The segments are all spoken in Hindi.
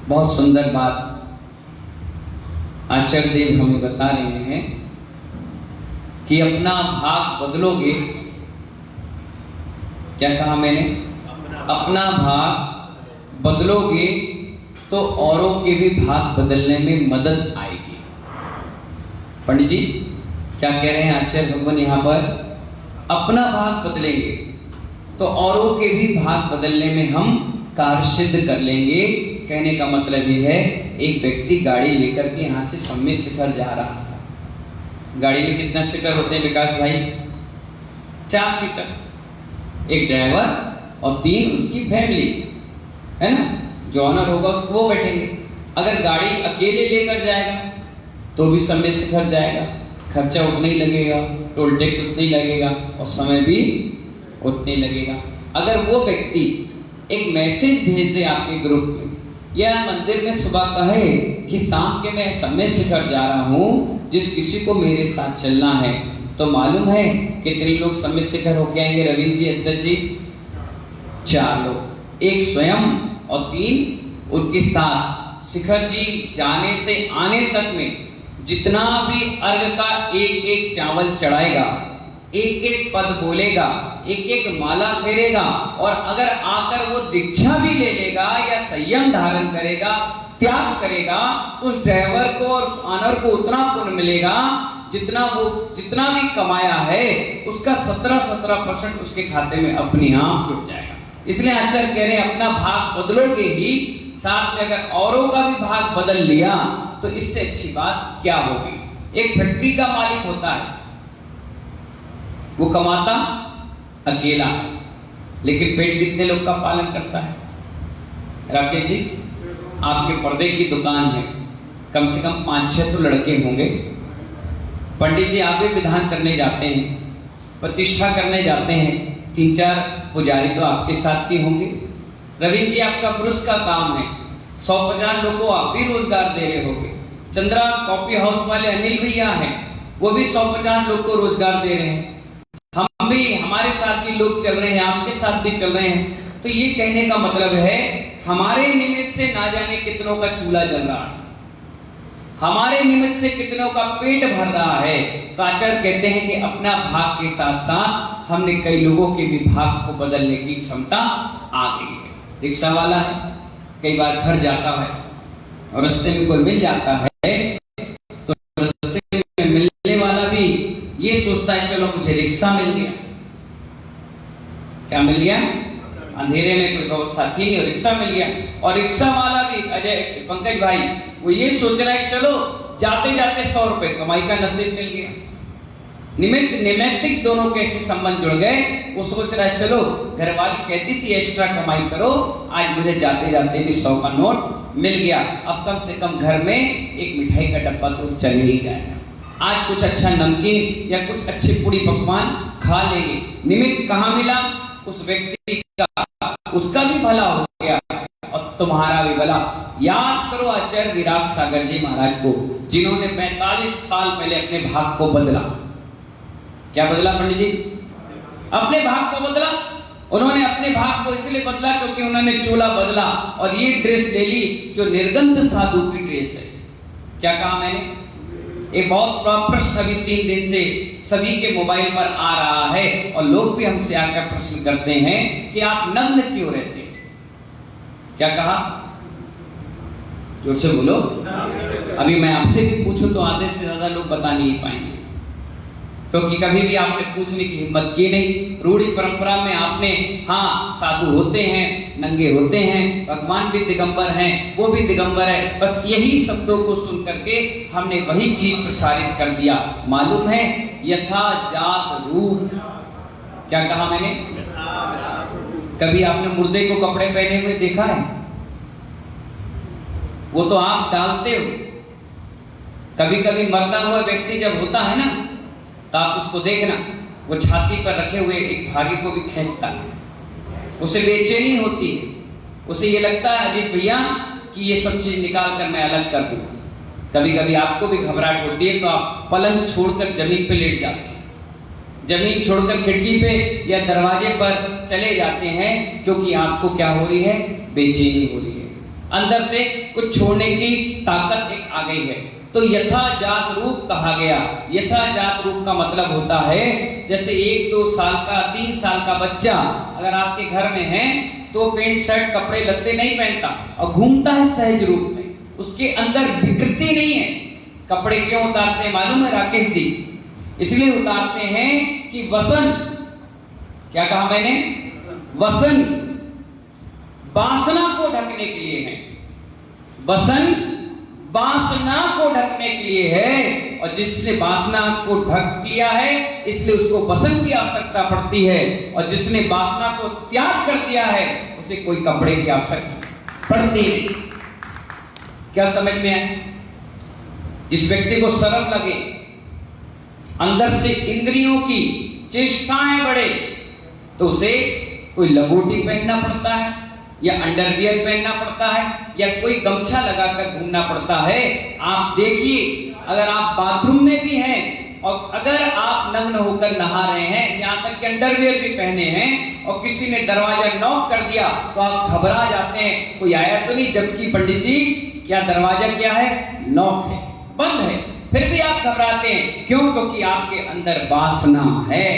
बहुत सुंदर बात आचार्य देव हमें बता रहे हैं कि अपना भाग बदलोगे। क्या कहा मैंने? अपना भाग बदलोगे तो औरों के भी भाग बदलने में मदद आएगी। पंडित जी क्या कह रहे हैं आचार्य भगवान यहाँ पर? अपना भाग बदलेंगे तो औरों के भी भाग बदलने में हम कार्य सिद्ध कर लेंगे। कहने का मतलब ये है, एक व्यक्ति गाड़ी लेकर के यहाँ से सम्मेद शिखर जा रहा था। गाड़ी में कितना शिखर होते हैं विकास भाई? 4 शिखर, एक ड्राइवर और 3 उसकी फैमिली, है ना? जो ऑनर होगा उसको वो बैठेंगे। अगर गाड़ी अकेले लेकर जाएगा तो भी सम्मेद शिखर जाएगा, खर्चा उतना ही लगेगा, टोल टैक्स उतना ही लगेगा और समय भी उतना ही लगेगा। अगर वो व्यक्ति एक मैसेज भेज दे आपके ग्रुप में या मंदिर में सुबह कहे कि शाम के मैं सम्मेद शिखर जा रहा हूँ, जिस किसी को मेरे साथ चलना है, तो मालूम है कितने लोग सम्मेद शिखर होके आएंगे? रविंद्र जी, अध्यक्ष जी, 4 लोग, एक स्वयं और 3 उनके साथ। शिखर जी जाने से आने तक में जितना भी अर्घ का एक एक चावल चढ़ाएगा, एक एक पद बोलेगा, एक एक माला फेरेगा, और अगर आकर वो दीक्षा भी ले लेगा या संयम धारण करेगा, त्याग करेगा, तो उस ड्राइवर को और उस ऑनर को उतना पुण्य मिलेगा जितना भी कमाया है उसका 17% उसके खाते में अपने आप जुट जाएगा। इसलिए आचार्य कह रहे हैं अपना भाग बदलोगे ही, साथ में अगर औरों का भी भाग बदल लिया तो इससे अच्छी बात क्या होगी? एक फैक्ट्री का मालिक होता है, वो कमाता अकेला है, लेकिन पेट कितने लोग का पालन करता है? राकेश जी, आपके पर्दे की दुकान है, कम से कम 5-6 तो लड़के होंगे। पंडित जी आप भी विधान करने जाते हैं, प्रतिष्ठा करने जाते हैं, 3-4 पुजारी तो आपके साथ भी होंगे। रविंद्र जी आपका पुरुष का काम है, 100-50 लोगों को आप भी रोजगार दे रहे होंगे। चंद्रा कॉफी हाउस वाले अनिल भैया हैं, वो भी 100-50 लोग को रोजगार दे रहे हैं। हम भी, हमारे साथ भी लोग चल रहे हैं, आपके साथ भी चल रहे हैं। तो ये कहने का मतलब है हमारे निमित्त से ना जाने कितनों का चूल्हा जल रहा है, हमारे निमित्त से कितनों का पेट भर रहा है। तो आचार्य कहते हैं कि अपना भाग के साथ साथ हमने कई लोगों के भी भाग को बदलने की क्षमता आ गई है। रिक्शा वाला है, कई बार घर जाता है और रास्ते में कोई मिल जाता है, तो रास्ते में मिलने वाला भी ये सोचता है चलो मुझे रिक्शा मिल गया। क्या मिल गया? अंधेरे में कोई व्यवस्था थी नहीं और रिक्शा मिल गया। और रिक्शा वाला भी, अजय पंकज भाई, वो ये सोच रहा है चलो जाते जाते 100 रुपए कमाई का नसीब मिल गया। निमित्तिक दोनों के ऐसे संबंध जुड़ गए। वो सोच रहा है चलो घरवाली कहती थी एक्स्ट्रा कमाई करो, आज मुझे जाते जाते भी 100 का नोट मिल गया। अब कम से कम घर में एक मिठाई का डब्बा तो चल ही जाएगा, आज कुछ अच्छा नमकीन या कुछ अच्छे पूरी पकवान खा लेंगे। निमित्त कहाँ मिला? उस व्यक्ति का, उसका भी भला हो गया और तुम्हारा भी भला। याद करो आचार्य विराग सागर जी महाराज को, जिन्होंने 45 साल पहले अपने भाग को बदला। क्या बदला पंडित जी? अपने भाग को बदला। उन्होंने अपने भाग को इसलिए बदला क्योंकि उन्होंने चोला बदला और ये ड्रेस ले ली जो निर्गंध साधु की ड्रेस है। क्या कहा मैंने? एक बहुत बड़ा प्रश्न अभी 3 दिन से सभी के मोबाइल पर आ रहा है और लोग भी हमसे आकर प्रश्न करते हैं कि आप नग्न क्यों रहते हैं? क्या कहा? जोर से बोलो। अभी मैं आपसे भी पूछूं तो आधे से ज्यादा लोग बता नहीं पाएंगे, क्योंकि कभी भी आपने पूछने की हिम्मत की नहीं। रूढ़ी परंपरा में आपने, हाँ साधु होते हैं, नंगे होते हैं, भगवान भी दिगंबर हैं, वो भी दिगंबर है, बस यही शब्दों को सुन करके हमने वही चीज प्रसारित कर दिया। मालूम है यथा जात रूप। क्या कहा मैंने? कभी आपने मुर्दे को कपड़े पहने हुए देखा है? वो तो आप डालते हो। कभी कभी मरता हुआ व्यक्ति जब होता है ना, तो आप उसको देखना, वो छाती पर रखे हुए एक धागे को भी खींचता है, उसे बेचैनी होती है, उसे ये लगता है अजीत भैया कि ये सब चीज निकाल कर मैं अलग कर दूं। कभी कभी आपको भी घबराहट होती है तो आप पलंग छोड़कर जमीन पे लेट जाते हैं, जमीन छोड़कर खिड़की पे या दरवाजे पर चले जाते हैं, क्योंकि आपको क्या हो रही है? बेचैनी हो रही है। अंदर से कुछ छोड़ने की ताकत एक आ गई है। तो यथा जात रूप कहा गया। यथा जात रूप का मतलब होता है जैसे 1-2 साल का 3 साल का बच्चा अगर आपके घर में है तो पेंट शर्ट कपड़े लत्ते नहीं पहनता और घूमता है सहज रूप में, उसके अंदर विकृति नहीं है। कपड़े क्यों उतारते हैं मालूम है राकेश जी? इसलिए उतारते हैं कि वसन, क्या कहा मैंने? वसन वासना को ढकने के लिए है। वसन वासना को ढकने के लिए है, और जिसने वासना को ढक लिया है इसलिए उसको वसन की आवश्यकता पड़ती है, और जिसने वासना को त्याग कर दिया है उसे कोई कपड़े की आवश्यकता पड़ती है। क्या समझ में आए? जिस व्यक्ति को शर्म लगे, अंदर से इंद्रियों की चेष्टाएं बढ़े, तो उसे कोई लंगोटी पहनना पड़ता है या अंडरवियर पहनना पड़ता है या कोई गमछा लगाकर घूमना पड़ता है। आप देखिए, अगर आप बाथरूम में भी हैं और अगर आप नग्न होकर नहा रहे हैं, यहाँ तक कि अंडरवियर भी पहने हैं, और किसी ने दरवाजा नॉक कर दिया तो आप घबरा जाते हैं कोई आया तो नहीं, जबकि पंडित जी क्या दरवाजा क्या है? नॉक है, बंद है, फिर भी आप घबराते हैं। क्यों? क्योंकि आपके अंदर वासना है।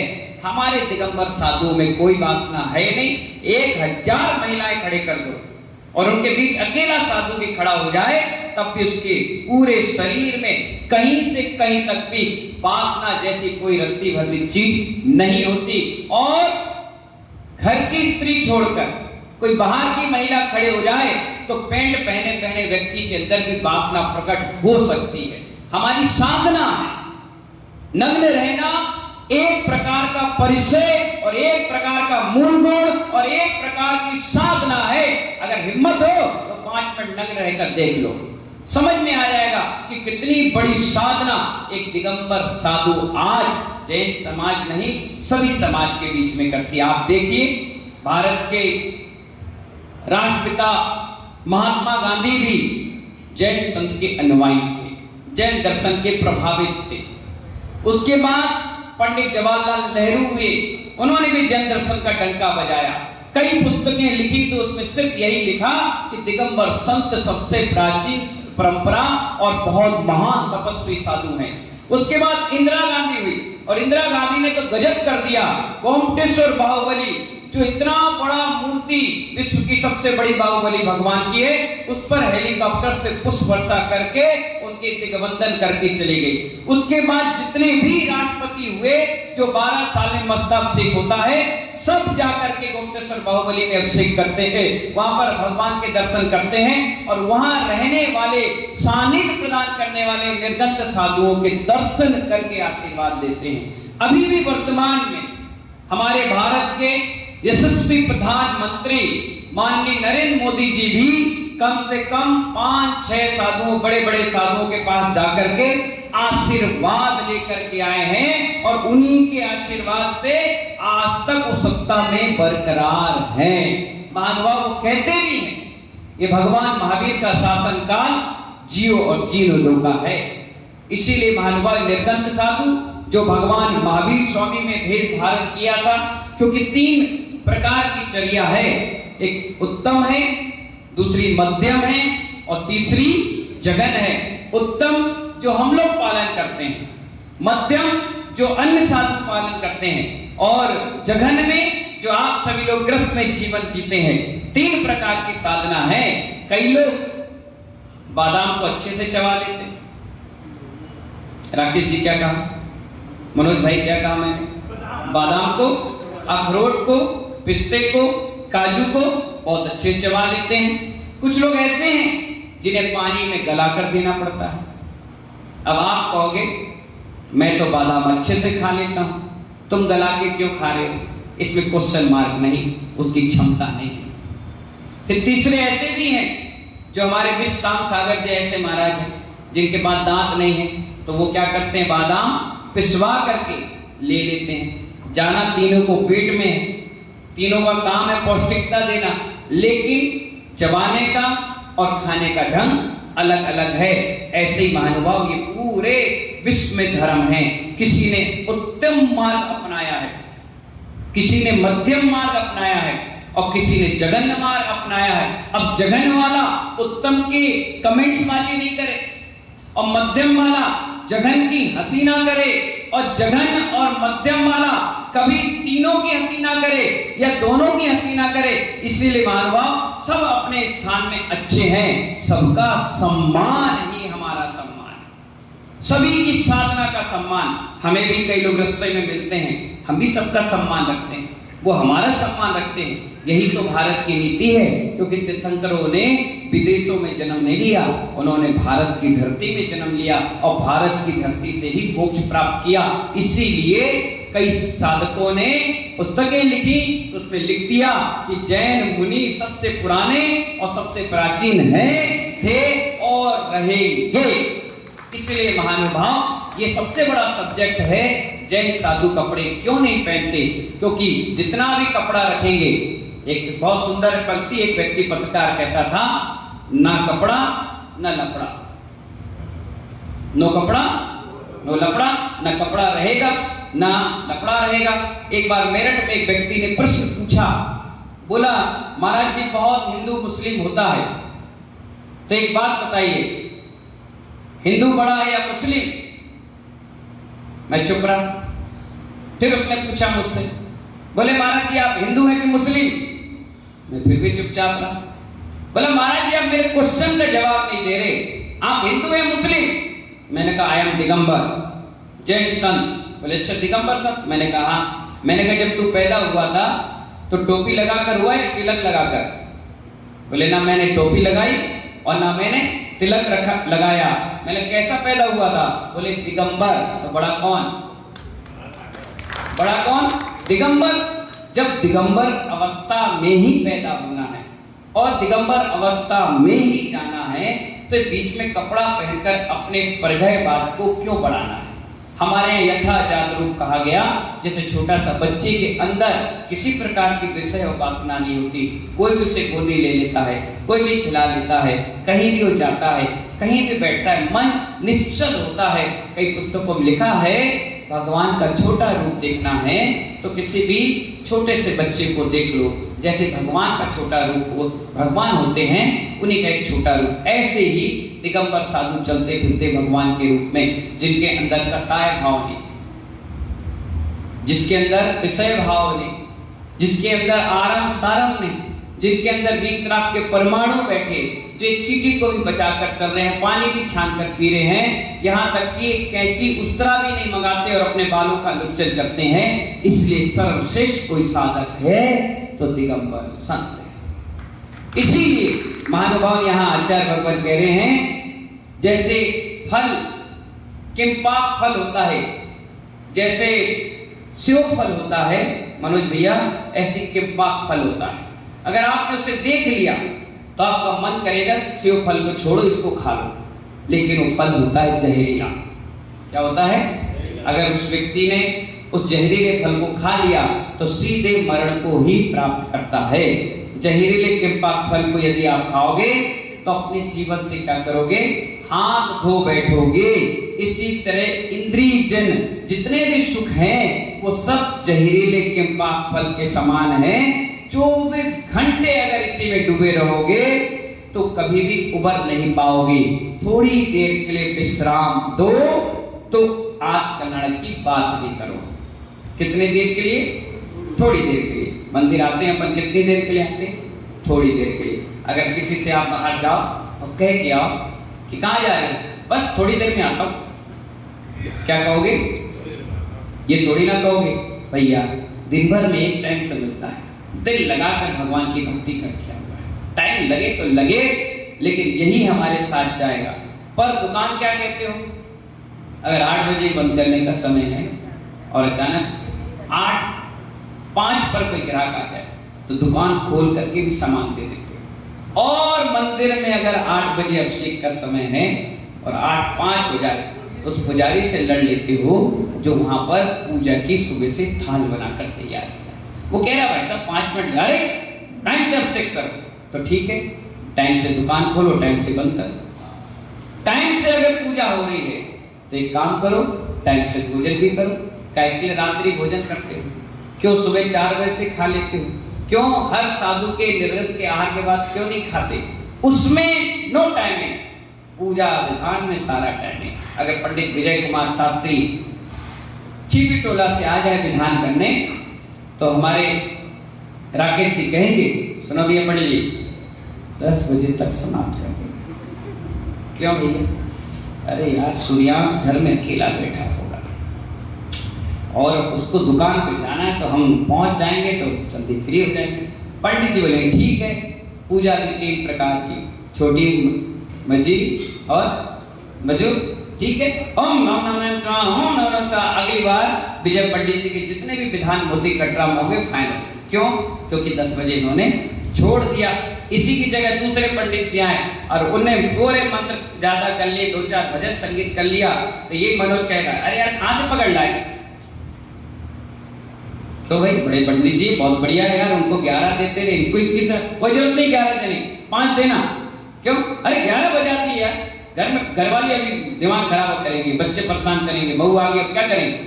हमारे दिगंबर साधुओं में कोई वासना है नहीं। 1000 महिलाएं खड़े कर दो और उनके बीच अकेला साधु भी खड़ा हो जाए, तब भी उसके पूरे शरीर में कहीं से कहीं तक भी वासना जैसी कोई रत्ती भर चीज नहीं होती। और घर की स्त्री छोड़कर कोई बाहर की महिला खड़े हो जाए तो पेंट पहने पहने व्यक्ति के अंदर भी वासना प्रकट हो सकती है। हमारी साधना है। नग्न रहना एक प्रकार का परिचय और एक प्रकार का मूल गुण और एक प्रकार की साधना है। अगर हिम्मत हो तो 5 मिनट नग्न रहकर देख लो, समझ में आ जाएगा कि कितनी बड़ी साधना एक दिगंबर साधु आज जैन समाज नहीं सभी समाज के बीच में करती है। आप देखिए, भारत के राष्ट्रपिता महात्मा गांधी भी जैन संत के अनुयायी थे, जैन दर्शन के प्रभावित थे। उसके बाद पंडित जवाहरलाल नेहरू हुए, उन्होंने भी जैन दर्शन का डंका बजाया। कई पुस्तकें लिखी तो उसमें सिर्फ यही लिखा कि दिगंबर संत सबसे प्राचीन परंपरा और बहुत महान तपस्वी साधु हैं। उसके बाद इंदिरा गांधी हुई और इंदिरा गांधी ने तो गजब कर दिया। गोमटेश्वर बाहुबली जो इतना बड़ा मूर्ति विश्व की सबसे बड़ी बाहुबली भगवान की है, उस पर हेलीकॉप्टर से पुष्प वर्षा करके उनके दिग्वंदन करके चले गए। उसके बाद जितने भी राष्ट्रपति हुए जो 12 साल में मस्ताभिषेक होता है, सब जाकर के गोमटेश्वर बाहुबली में अभिषेक करते हैं, वहां पर भगवान के दर्शन करते हैं और वहां रहने वाले सानिध्य प्रदान करने वाले निर्गंत साधुओं के दर्शन करके आशीर्वाद देते हैं। अभी भी वर्तमान में हमारे भारत के यशस्वी प्रधानमंत्री माननीय नरेंद्र मोदी जी भी कम से कम 5-6 साधुओं, बड़े बड़े साधुओं के पास जाकर के आशीर्वाद लेकर के आए हैं और उन्हीं के आशीर्वाद से आज तक वो सत्ता में बरकरार हैं। महानुभाव वो कहते भी हैं ये भगवान महावीर का शासन काल जियो और जीनो दो का है। इसीलिए महानुभाव निर्गंत साधु जो भगवान महावीर स्वामी में भेष धारण किया था, क्योंकि 3 प्रकार की चर्या है, एक उत्तम है, दूसरी मध्यम है और तीसरी जघन है। उत्तम जो हम लोग पालन करते हैं, मध्यम जो अन्य साधु पालन करते हैं और जघन में जो आप सभी लोग ग्रस्त में जीवन जीते हैं। 3 प्रकार की साधना है। कई लोग बादाम को अच्छे से चबा लेते हैं। राकेश जी क्या कहा? मनोज भाई क्या कहा मैंने? बादाम को, अखरोट को, पिस्ते को, काजू को बहुत अच्छे चबा लेते हैं। कुछ लोग ऐसे हैं जिन्हें पानी में गलाकर देना पड़ता है। अब आप कहोगे मैं तो बादाम अच्छे से खा लेता हूं, तुम गला के क्यों खा रहे हो? इसमें क्वेश्चन मार्क नहीं, उसकी क्षमता नहीं। फिर तीसरे ऐसे भी हैं जो हमारे विश्राम सागर जैसे महाराज हैं, जिनके पास दांत नहीं है, तो वो क्या करते हैं, बादाम पिसवा करके ले लेते हैं। जाना तीनों को पेट में है, तीनों का काम है पौष्टिकता देना, लेकिन चबाने का और खाने का ढंग अलग अलग है। ऐसे ही महानुभाव ये पूरे विश्व में धर्म है। किसी ने उत्तम मार्ग अपनाया है, किसी ने मध्यम मार्ग अपनाया है और किसी ने जघन्य मार्ग अपनाया है। अब जघन्य वाला उत्तम की कमेंट्स बाजी नहीं करे और मध्यम वाला जघन्य की हंसी ना करे और जघन्य और मध्यम वाला कभी तीनों की हंसी ना करे या दोनों की हंसी ना करे। इसीलिए महानुभाव सब अपने स्थान में अच्छे हैं, सबका सम्मान ही हमारा सम्मान है, सभी की साधना का सम्मान। हमें भी कई लोग रास्ते में मिलते हैं, हम भी सबका सम्मान रखते हैं, वो हमारा सम्मान रखते हैं। यही तो भारत की नीति है, क्योंकि तीर्थंकरों ने विदेशों में जन्म नहीं लिया, उन्होंने भारत की धरती में जन्म लिया और भारत की धरती से ही मोक्ष प्राप्त किया। इसीलिए कई साधकों ने पुस्तकें लिखी, उसमें लिख दिया कि जैन मुनि सबसे पुराने और सबसे प्राचीन हैं, थे और रहेंगे। इसलिए महानुभाव ये सबसे बड़ा सब्जेक्ट है, जैन साधु कपड़े क्यों नहीं पहनते? क्योंकि जितना भी कपड़ा रखेंगे, एक बहुत सुंदर पंक्ति एक व्यक्ति पत्रकार कहता था, ना कपड़ा ना लपड़ा, नो कपड़ा नो लपड़ा, ना कपड़ा रहेगा ना लपड़ा रहेगा। एक बार मेरठ में एक व्यक्ति ने प्रश्न पूछा, बोला महाराज जी बहुत हिंदू मुस्लिम होता है, तो एक बात बताइए, हिंदू बड़ा है या मुस्लिम? मैं चुप रहा। फिर उसने पूछा मुझसे, बोले महाराज जी आप हिंदू हैं कि मुस्लिम? मैं फिर भी चुपचाप रहा। बोला महाराज जी आप मेरे क्वेश्चन का जवाब नहीं दे रहे, आप हिंदू हैं मुस्लिम? मैंने कहा आई एम दिगंबर, जैन संत। बोले अच्छा दिगंबर संत? मैंने कहा हाँ। मैंने कहा जब तू पैदा हुआ था तो टोपी लगाकर हुआ या तिलक लगाकर? बोले ना मैंने टोपी लगाई और ना मैंने तिलक लगाया। मैंने कैसा पैदा हुआ था? बोले दिगंबर। तो बड़ा कौन? बड़ा कौन? दिगंबर। जब दिगंबर अवस्था में ही पैदा होना है और दिगंबर अवस्था में ही जाना है, तो बीच में कपड़ा पहनकर अपने परघयवाद को क्यों बढ़ाना है? हमारे यहाँ यथा जात रूप कहा गया, जैसे छोटा सा बच्चे के अंदर किसी प्रकार की विषय उपासना नहीं होती, कोई भी उसे गोदी ले लेता है, कोई भी खिला लेता है, कहीं भी वो जाता है, कहीं भी बैठता है, मन निश्चल होता है। कई पुस्तकों में लिखा है भगवान का छोटा रूप देखना है तो किसी भी छोटे से बच्चे को देख लो, जैसे भगवान का छोटा रूप वो भगवान होते हैं, उन्हीं का एक छोटा रूप। ऐसे ही दिगंबर साधु चलते फिरते भगवान के रूप में, जिनके अंदर कसाय भाव नहीं, जिसके अंदर विषय भाव नहीं, जिसके अंदर आराम सारम नहीं, जिनके अंदर वीतराग के परमाणु बैठे, जो एक चींटी को भी बचाकर चल रहे हैं, पानी भी छान कर पी रहे हैं, यहाँ तक कि एक कैंची उस्तरा भी नहीं मंगाते और अपने बालों का लुच्चन करते हैं। इसलिए सर्वश्रेष्ठ कोई साधक है तो दिगंबर संत है। इसीलिए महानुभाव यहाँ आचार्य भगवान कह रहे हैं, जैसे फल किंपाक फल होता है, जैसे सेव फल होता है मनोज भैया, ऐसी किंपाक फल होता है। अगर आपने उसे देख लिया तो आपका मन करेगा कि सेव फल को छोड़ो, इसको खा लो, लेकिन वो फल होता है जहरीला। क्या होता है? अगर उस व्यक्ति ने उस जहरीले फल को खा लिया तो सीधे मरण को ही प्राप्त करता है। जहरीले किंपाक फल को यदि आप खाओगे तो अपने जीवन से क्या करोगे? हाथ धो बैठोगे। इसी तरह इंद्रिय जन जितने भी सुख हैं वो सब जहरीले किंपाक फल के समान हैं। 24 घंटे अगर इसी में डूबे रहोगे तो कभी भी उबर नहीं पाओगे। थोड़ी देर के लिए विश्राम दो तो आग कलड़ की बात भी करो। कितने देर के लिए? थोड़ी देर के लिए। मंदिर आते हैं अपन, कितनी देर के लिए आते हैं? थोड़ी देर के लिए। अगर किसी से आप बाहर जाओ और कह के आओ कि कहाँ जा रहे हो, बस थोड़ी देर में आता हूँ, क्या कहोगे? ये थोड़ी ना कहोगे भैया दिन भर में एक टाइम तो मिलता है, दिल लगाकर भगवान की भक्ति करके आऊंगा, टाइम लगे तो लगे, लेकिन यही हमारे साथ जाएगा। पर दुकान क्या कहते हो? अगर 8 बजे बंद करने का समय है और अचानक 8:05 पर कोई ग्राहक आ जाए तो दुकान खोल करके भी सामान दे देते हो। और मंदिर में अगर 8 बजे अभिषेक का समय है और 8:05 हो जाए तो उस पुजारी से लड़ लेते हो जो वहां पर पूजा की सुबह से थाल बनाकर तैयार किया। वो कह रहा भाई साहब 5 मिनट अरे टाइम से अभिषेक करो, तो ठीक है टाइम से दुकान खोलो, टाइम से बंद करो। टाइम से अगर पूजा हो रही है तो एक काम करो, टाइम से भोजन भी करो। क्या के लिए रात्रि भोजन करते हो? क्यों सुबह 4 बजे से खा लेते हो? क्यों हर साधु के निर्गत के आहार के बाद क्यों नहीं खाते? उसमें नो टाइमिंग, पूजा विधान में सारा टाइमिंग। अगर पंडित विजय कुमार शास्त्री छिपी टोला से आ जाए विधान करने तो हमारे राकेश जी कहेंगे, सुनो भैया पंडित जी 10 बजे तक समाप्त कर देंगे। क्यों भैया? अरे यार सूर्यांश घर में अकेला बैठा होगा और उसको दुकान पे जाना है, तो हम पहुंच जाएंगे तो जल्दी फ्री हो जाएंगे। पंडित जी बोले ठीक है। पूजा भी 3 प्रकार की, छोटी, मझी और मजू, ठीक है। ओम नमः नारायण, ओम नमः सा। अगली बार विजय पंडित जी के जितने भी विधान मोती कटरा में होंगे फाइनल। क्यों? क्योंकि 10 बजे इन्होंने छोड़ दिया। इसी की जगह दूसरे पंडित जी आए और उन्हें पूरे मंत्र ज्यादा कर लिए, 2-4 भजन संगीत कर लिया, तो ये मनोज कहेगा अरे यार कहां से पकड़ लाए? तो भाई बड़े पंडित जी बहुत बढ़िया है यार, उनको 11 देते रहे, इनको 21 है, कोई जरूरत नहीं 11 देने, 5 देना। क्यों? अरे 11 बजा दी यार, घर में घरवाली अभी दिमाग खराब करेंगे, बच्चे परेशान करेंगे, बहू आ गई अब क्या करेंगे?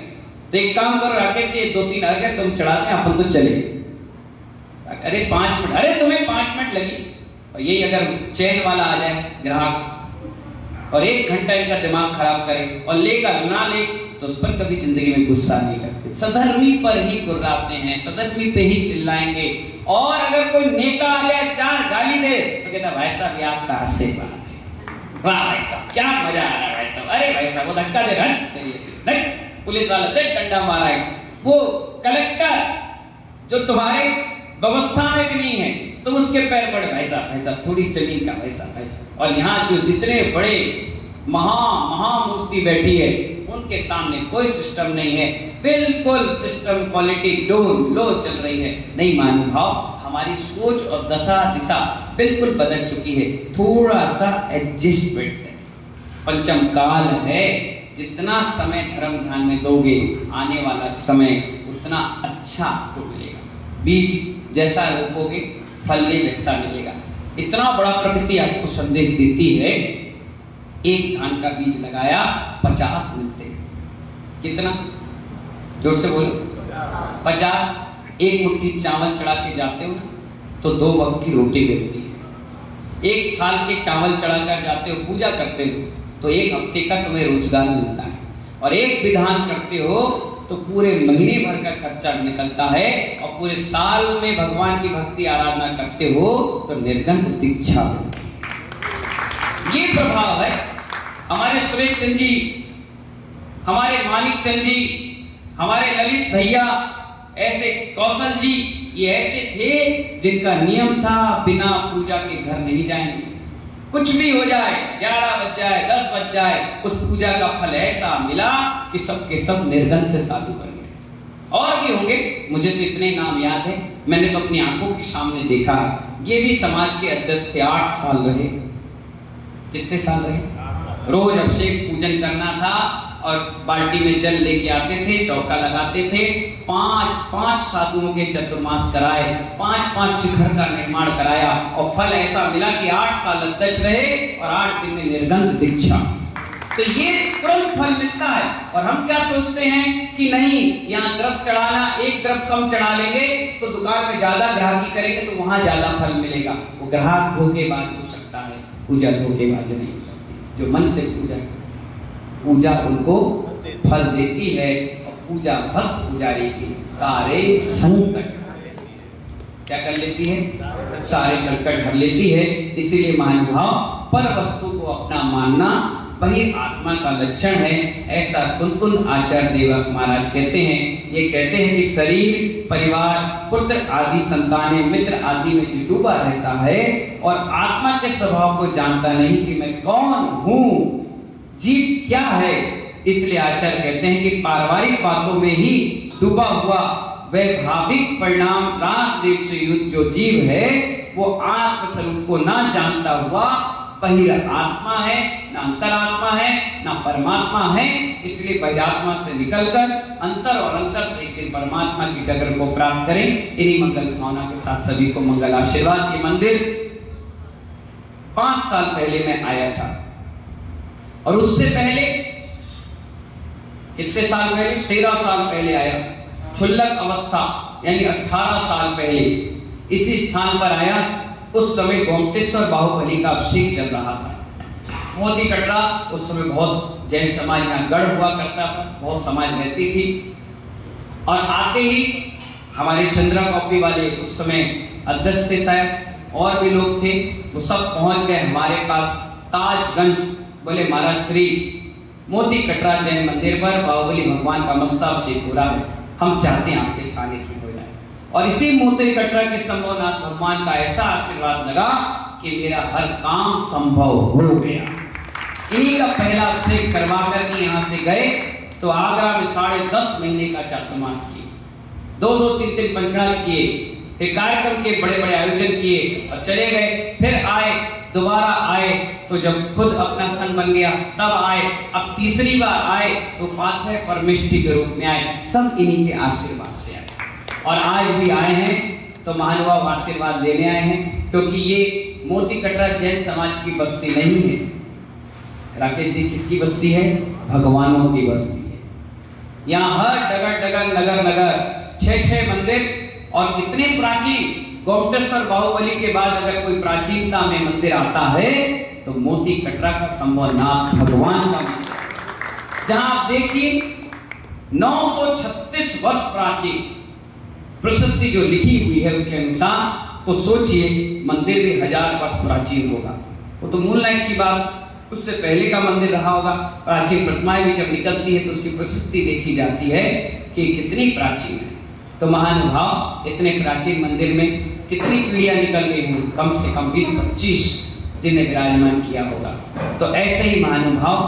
तो एक काम करो राकेश जी 2-3 आ गए तुम चढ़ा दें, अपन तो चले। अरे 5 मिनट, अरे तुम्हें 5 मिनट लगी। और यही अगर चैन वाला आ जाए ग्राहक और 1 घंटा इनका दिमाग खराब करे और लेगा ना ले तो उस पर कभी जिंदगी में गुस्सा नहीं करते, सधर्मी पर ही गुर्राते हैं, सधर्मी पे ही चिल्लाएंगे। और अगर कोई नेता आ गया 4 गाली दे तो कहता भाई साहब ये आपका आशीर्वाद है, वाह भाई साहब क्या मजा आ रहा है भाई साहब, अरे भाई साहब वो धक्का दे रहा है, पुलिस वाला दे डंडा मारा है, वो कलेक्टर जो तुम्हारे व्यवस्था में भी नहीं है तुम उसके पैर पड़े, भाई साहब थोड़ी जमीन का भाई साहब। और यहाँ जो इतने बड़े महामूर्ति बैठी है उनके सामने कोई सिस्टम नहीं है, बिल्कुल सिस्टम क्वालिटी डाउन लो चल रही है। नहीं महानुभाव, हमारी सोच और दशा दिशा बिल्कुल बदल चुकी है, थोड़ा सा एडजस्टमेंट है। पंचम काल है, जितना समय धर्म ध्यान में दोगे आने वाला समय उतना अच्छा आपको मिलेगा। बीज जैसा रोपोगे फल भी वैसा मिलेगा। इतना बड़ा प्रकृति आपको संदेश देती है, एक धान का बीज लगाया 50 मिलते हैं। कितना? जोर से बोलो। 50। एक मुट्ठी चावल चढ़ा के जाते हो तो 2 वक्त की रोटी मिलती है। एक थाल के चावल चढ़ाकर जाते हो, पूजा करते हो तो 1 हफ्ते का तुम्हें रोजगार मिलता है। और एक विधान करते हो तो पूरे महीने भर का खर्चा निकलता है। और पूरे साल में भगवान की भक्ति आराधना करते हो तो निर्गंध दीक्षा मिलती है। ये प्रभाव है। हमारे सुरेश चंद जी, हमारे मानिक चंद जी, हमारे ललित भैया, ऐसे कौशल जी, ये ऐसे थे जिनका नियम था बिना पूजा के घर नहीं जाएंगे। कुछ भी हो जाए, 11 बज जाए, 10 बज जाए, उस पूजा का फल ऐसा मिला कि सबके सब निर्गंध साधु बन गए। और भी होंगे, मुझे तो इतने नाम याद है, मैंने तो अपनी आंखों के सामने देखा है। ये भी समाज के अध्यक्ष थे, 8 साल रहे। कितने साल रहे? रोज अभिषेक पूजन करना था और बाल्टी में जल लेके आते थे, चौका लगाते थे। 5 साधुओं के चतुर्मास कराए, 5 शिखर का निर्माण कराया और फल ऐसा मिला कि 8 साल अध्यक्ष रहे और 8 दिन में निर्गंध दीक्षा। तो ये तुरंत फल मिलता है। और हम क्या सोचते हैं कि नहीं, यहाँ द्रव्य चढ़ाना, 1 द्रव्य कम चढ़ा लेंगे तो दुकान में ज्यादा ग्राहकी करेंगे तो वहां ज्यादा फल मिलेगा। वो ग्राहक धोखेबाज हो सकता है, पूजा धोखेबाज नहीं हो सकती। जो मन से पूजा उनको फल देती है। और पूजा भक्त पुजारी की सारे संकट क्या कर लेती है? सारे संकट हर लेती है। इसीलिए महानुभाव, पर वस्तु को अपना मानना वही आत्मा का लक्षण है, ऐसा कुंकुन आचार्य देवक महाराज कहते हैं। ये कहते हैं कि शरीर, परिवार, पुत्र आदि संतानें, मित्र आदि में जो डूबा रहता है और आत्मा के स्वभाव को जानता नहीं कि मैं कौन हूँ, जीव क्या है, इसलिए आचार्य कहते हैं कि पारिवारिक बातों में ही डूबा हुआ वैभाविक परिणाम राग देव से युक्त जो जीव है वो आत्म स्वरूप को ना जानता हुआ बहिरात्मा है, ना अंतरात्मा है, ना परमात्मा है। इसलिए बहिरात्मा से निकलकर अंतर और अंतर से एक दिन परमात्मा की डगर को प्राप्त करें। इन्हीं मंगल भावना के साथ सभी को मंगल आशीर्वाद। ये मंदिर 5 साल पहले मैं आया था और उससे पहले कितने साल पहले? 13 साल पहले आया। क्षुल्लक अवस्था यानी 18 साल पहले इसी स्थान पर आया। उस समय गोमटेश्वर बाहुबली का अभिषेक चल रहा था। मोती कटरा उस समय बहुत जैन समाज यहाँ गढ़ हुआ करता था, बहुत समाज रहती थी। और आते ही हमारे चंद्रा कॉपी वाले उस समय अध्यक्ष थे शायद, और भी लोग थे, वो सब पहुंच गए हमारे पास ताजगंज। बोले महाराज श्री मोती कटरा जैन मंदिर पर बाहुबली भगवान का मस्ताभिषेक हो रहा है, हम चाहते हैं आपके सानिध्य हो जाए। और इसी मोती कटरा के संभवनाथ भगवान का ऐसा आशीर्वाद लगा कि मेरा हर काम संभव हो गया। इन्हीं का पहला अभिषेक करवा करके यहाँ से गए तो आगरा में 10.5 महीने का चातुर्मास किए, 2-2, 3-3 पंचड़ा किए, फिर कार्यक्रम के बड़े बड़े आयोजन किए और चले गए। फिर आए, दोबारा आए तो जब खुद अपना संघ बन गया तब आए। अब तीसरी बार आए तो पाथेय परमेष्ठी के रूप में आए। सब इन्हीं के आशीर्वाद से आए और आज भी आए हैं तो महानुभाव आशीर्वाद लेने आए हैं, क्योंकि ये मोती कटरा जैन समाज की बस्ती नहीं है। राकेश जी, किसकी बस्ती है? भगवानों की बस्ती है। यहाँ हर डगर डगर नगर नगर 6-6 मंदिर, और कितने प्राचीन। गोमटेश्वर बाहुबली के बाद अगर कोई प्राचीनता में मंदिर आता है तो मोती कटरा का संभवनाथ भगवान का मंदिर, जहां आप देखिए 936 वर्ष प्राचीन प्रसिद्धि जो लिखी हुई है उसके अनुसार, तो सोचिए मंदिर भी 1000 वर्ष प्राचीन होगा। वो तो मूल लाइन की बात, उससे पहले का मंदिर रहा होगा। प्राचीन प्रतिमाएं भी जब निकलती है तो उसकी प्रसिद्धि देखी जाती है कि कितनी प्राचीन है। तो महानुभाव, इतने प्राचीन मंदिर में कितनी पीढ़ियां निकल गई होंगी, कम से कम 20-25 जिन्हें विराजमान किया होगा। तो ऐसे ही महानुभाव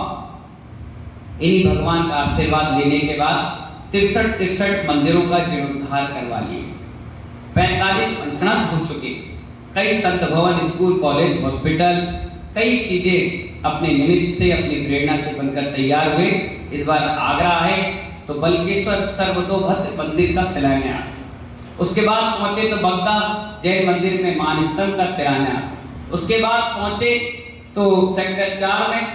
इन्हीं भगवान का आशीर्वाद लेने के बाद 63 मंदिरों का जीर्णोद्धार करवा लिए, 45 पंचकणा हो चुके, कई संत भवन, स्कूल, कॉलेज, हॉस्पिटल, कई चीजें अपने निमित्त से, अपनी प्रेरणा से बनकर तैयार हुए। इस बार आगरा आए तो बल्केश्वर सर्वतोभद्र मंदिर का शिलान्यास, उसके बाद पहुंचे तो बगदा जैन मंदिर में मानस्तंभ का शिलान्यास, उसके बाद पहुंचे तो सेक्टर 4 में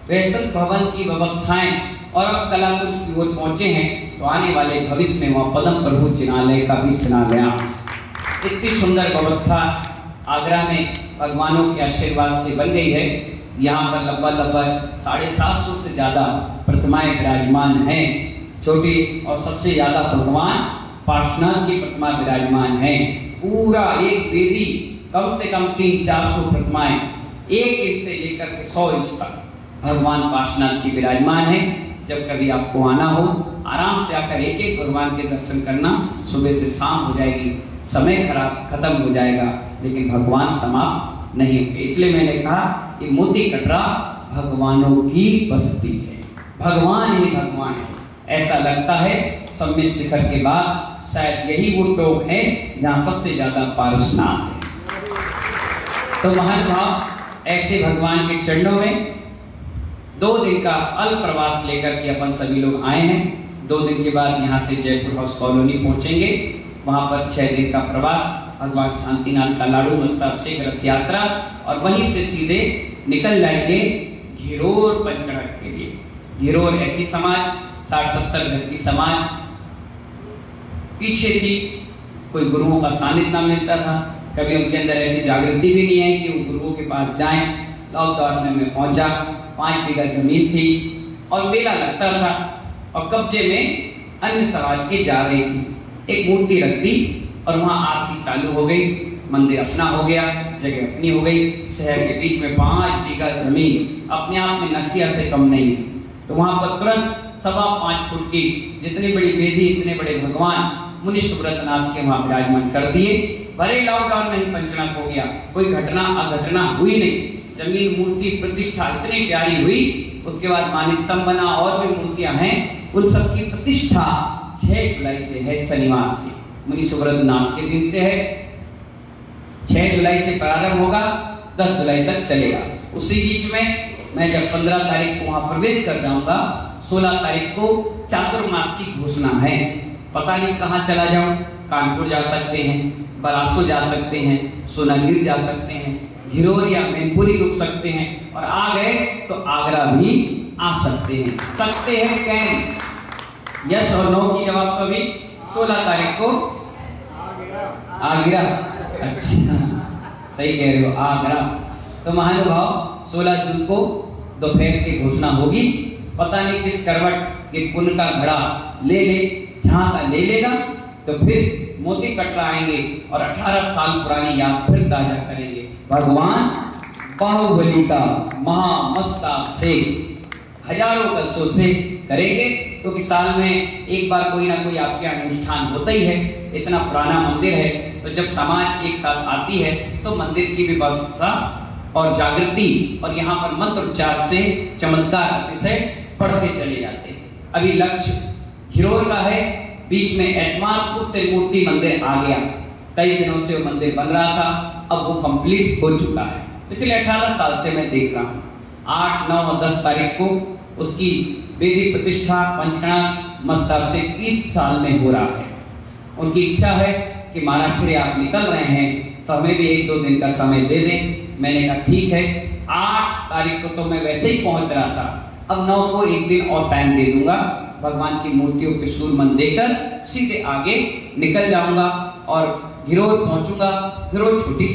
वैष्णव भवन की व्यवस्थाएं, और अब कला कुछ की ओर पहुंचे हैं तो आने वाले भविष्य में वहां पद्म प्रभु जिनालय का भी शिलान्यास। इतनी सुंदर व्यवस्था आगरा में भगवानों के आशीर्वाद से बन गई है। यहाँ पर लगभग 750 से ज्यादा प्रतिमाएं विराजमान हैं, छोटी, और सबसे ज्यादा भगवान पार्श्वनाथ की प्रतिमा विराजमान है। पूरा एक वेदी, कम से कम 300-400 प्रतिमाएं, 1 इंच से लेकर के 100 इंच तक भगवान पार्श्वनाथ की विराजमान है। जब कभी आपको आना हो, आराम से आकर एक भगवान के दर्शन करना। सुबह से शाम हो जाएगी, समय खत्म हो जाएगा, लेकिन भगवान समाप्त नहीं होंगे। इसलिए मैंने कहा ये मोती कटरा भगवानों की बस्ती है, भगवान ही भगवान है। ऐसा लगता है सम्मित शिखर के बाद शायद यही वो टोक है जहां सबसे ज्यादा पारसनाथ है। तो महानुभाव, ऐसे भगवान के चरणों में 2 दिन का अल्प प्रवास लेकर के अपन सभी लोग आए हैं। 2 दिन के बाद यहाँ से जयपुर हाउस कॉलोनी पहुंचेंगे, वहां पर 6 दिन का प्रवास, भगवान शांतिनाथ का लाडू मस्ताभिषेक रथ यात्रा, और वहीं से सीधे निकल जाएंगे घिरोर पंचकड़ा के लिए। घिरोर ऐसी समाज 60-70 घर की समाज पीछे थी, कोई गुरुओं का सानिध्य ना मिलता था, कभी उनके अंदर ऐसी जागृति भी नहीं है कि वो गुरुओं के पास जाएं। लॉकडाउन में मैं पहुंचा, 5 बीघा जमीन थी और मेला लगता था, और कब्जे में अन्य समाज की जा रही थी। एक मूर्ति रख दी और वहां आरती चालू हो गई, मंदिर अपना हो गया, जगह अपनी हो गई। शहर के बीच में 5 बीघा जमीन अपने आप में नसिया से कम नहीं है। तो वहां पर तुरंत 5.25 फुट की जितनी बड़ी वेदी, इतने बड़े भगवान मुनि सुब्रतनाथ के वहां विराजमान कर दिए। भले लॉकडाउन नहीं पंचकड़ा हो गया, कोई घटना अघटना हुई नहीं, जमीन मूर्ति प्रतिष्ठा इतनी प्यारी हुई। उसके बाद मानस्तंभ बना, और भी मूर्तियां हैं, उन सब की प्रतिष्ठा 6 जुलाई से है, शनिवार से, मुनि सुब्रतनाथ के दिन से है। 6 जुलाई से प्रारंभ होगा, 10 जुलाई तक चलेगा। उसी बीच में मैं जब 15 तारीख को वहां प्रवेश कर जाऊंगा, 16 तारीख को चातुर्मास की घोषणा है। पता नहीं कहाँ चला जाऊं, कानपुर जा सकते हैं, बरासो जा सकते हैं, सोनागिर जा सकते हैं, घिरोर या मैनपुरी रुक सकते हैं, और आ गए तो आगरा भी आ सकते हैं। कैन यस और नो की जवाब तो अभी 16 तारीख को आगरा अच्छा, सही कह रहे हो, आगरा। तो महानुभाव 16 जून को दोपहर की घोषणा होगी। पता नहीं किस करवट ये पुण्य का घड़ा ले ले, जहां का ले लेगा, तो फिर मोती कटरा आएंगे और 18 साल पुरानी याद फिर ताजा करेंगे। भगवान बाहुबली का महामस्तक से हजारों कलशों से करेंगे, क्योंकि साल में एक बार कोई ना कोई आपके अनुष्ठान होता ही है। इतना पुराना मंदिर है, तो जब समाज एक साथ आती है तो मंदिर की व्यवस्था और जागृति और यहाँ पर मंत्रोच्चार से चमत्कार अतिशय बढ़ते चले जाते हैं। अभी लक्ष्य घिरोर का है, बीच में एतमारपुर त्रिमूर्ति मंदिर आ गया। कई दिनों से वो मंदिर बन रहा था, अब वो कंप्लीट हो चुका है। पिछले 18 साल से मैं देख रहा हूँ। 8, 9 और 10 तारीख को उसकी वेदी प्रतिष्ठा पंचकणा मस्तक से 30 साल में हो रहा है। उनकी इच्छा है कि महाराज श्री आप निकल रहे हैं तो हमें भी 1-2 दिन का समय दे दें। मैंने कहा ठीक है। 8 तारीख को तो मैं वैसे ही पहुंच रहा था, अब 9 को 1 दिन और टाइम दे दूंगा। भगवान की मूर्तियों पे सूरमन देकर सीधे आगे निकल जाऊंगा और घिरोर पहुंचूंगा। घिरोर छोटी